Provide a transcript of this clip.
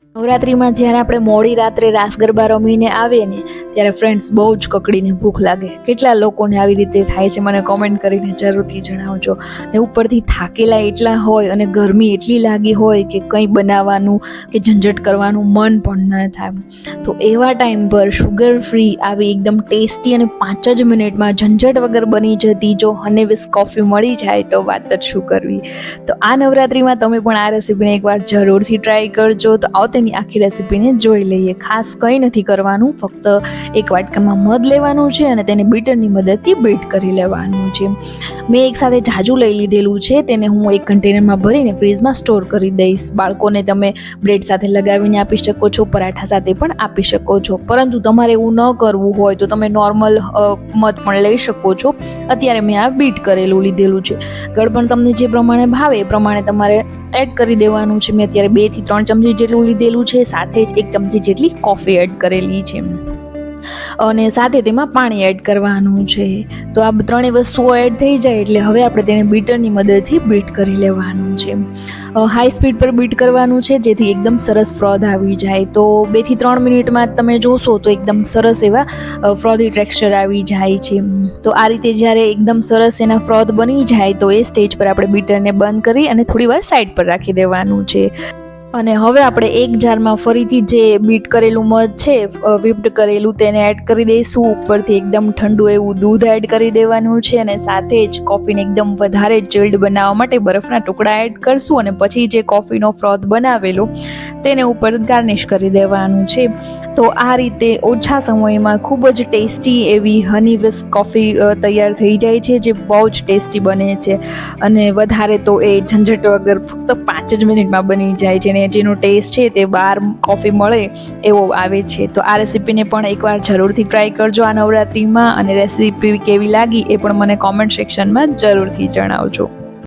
નવરાત્રિમાં જ્યારે આપણે મોડી રાત્રે રાસ ગરબા રમીને આવીએ ને ત્યારે ફ્રેન્ડ્સ બહુ જ કકડીને ભૂખ લાગે. કેટલા લોકોને આવી રીતે થાય છે મને કોમેન્ટ કરીને જરૂરથી જણાવજો. ને ઉપરથી થાકેલા એટલા હોય અને ગરમી એટલી લાગી હોય કે કંઈ બનાવવાનું કે ઝંઝટ કરવાનું મન પણ ન થાય. તો એવા ટાઈમ પર શુગર ફ્રી આવી એકદમ ટેસ્ટી અને 5 જ મિનિટમાં ઝંઝટ વગર બની જતી જો હની વિસ્ક કોફી મળી જાય તો વાત જ શું કરવી. તો આ નવરાત્રિમાં તમે પણ આ રેસીપીને એકવાર જરૂરથી ટ્રાય કરજો. તો આવો તેની આખી રેસીપીને જોઈ લઈએ. ખાસ કંઈ નથી કરવાનું, ફક્ત એક વાટકામાં મધ લેવાનું છે અને તેને બીટરની મદદથી બીટ કરી લેવાનું છે. મેં એક સાથે જાજુ લઈ લીધેલું છે, તેને હું એક કન્ટેનરમાં ભરીને ફ્રીજમાં સ્ટોર કરી દઈશ. બાળકોને તમે બ્રેડ સાથે લગાવીને આપી શકો છો, પરાઠા સાથે પણ આપી શકો છો. પરંતુ તમારે એવું ન કરવું હોય તો તમે નોર્મલ મધ પણ લઈ શકો છો. અત્યારે મેં આ બીટ કરેલું લીધેલું છે. ગળપણ તમને જે પ્રમાણે ભાવે એ પ્રમાણે તમારે એડ કરી દેવાનું છે. મેં અત્યારે 2 થી 3 ચમચી જેટલું લીધેલું છે. સાથે જ 1 ચમચી જેટલી કોફી એડ કરેલી છે અને સાથે તેમાં પાણી એડ કરવાનું છે. તો આ ત્રણેય વસ્તુઓ એડ થઈ જાય એટલે હવે આપણે તેને બીટરની મદદથી બીટ કરી લેવાનું છે. હાઈ સ્પીડ પર બીટ કરવાનું છે જેથી એકદમ સરસ ફ્રોધ આવી જાય. તો 2 થી 3 મિનિટમાં તમે જોશો તો એકદમ સરસ એવા ફ્રોધી ટેક્સચર આવી જાય છે. તો આ રીતે જ્યારે એકદમ સરસ એના ફ્રોધ બની જાય તો એ સ્ટેજ પર આપણે બીટરને બંધ કરી અને થોડી વાર સાઈડ પર રાખી દેવાનું છે. અને હવે આપણે એક જારમાં ફરીથી જે બીટ કરેલું મધ છે, વિપ્ડ કરેલું, તેને એડ કરી દઈશું. ઉપરથી એકદમ ઠંડુ એવું દૂધ એડ કરી દેવાનું છે અને સાથે જ કોફીને એકદમ વધારે ચિલ્ડ બનાવવા માટે બરફના ટુકડા એડ કરશું અને પછી જે કોફીનો ફ્રોથ બનાવેલો તેને ઉપર ગાર્નિશ કરી દેવાનું છે. તો આ રીતે ઓછા સમયમાં ખૂબ જ ટેસ્ટી એવી હની વિસ્ક કોફી તૈયાર થઈ જાય છે, જે બહુ જ ટેસ્ટી બને છે અને વધારે તો એ ઝંઝટ વગર ફક્ત 5 જ મિનિટમાં બની જાય છે અને જેનો ટેસ્ટ છે તે બહાર કોફી મળે એવો આવે છે. તો આ રેસીપીને પણ એકવાર જરૂરથી ટ્રાય કરજો આ નવરાત્રિમાં અને રેસીપી કેવી લાગી એ પણ મને કોમેન્ટ સેક્શનમાં જરૂરથી જણાવજો.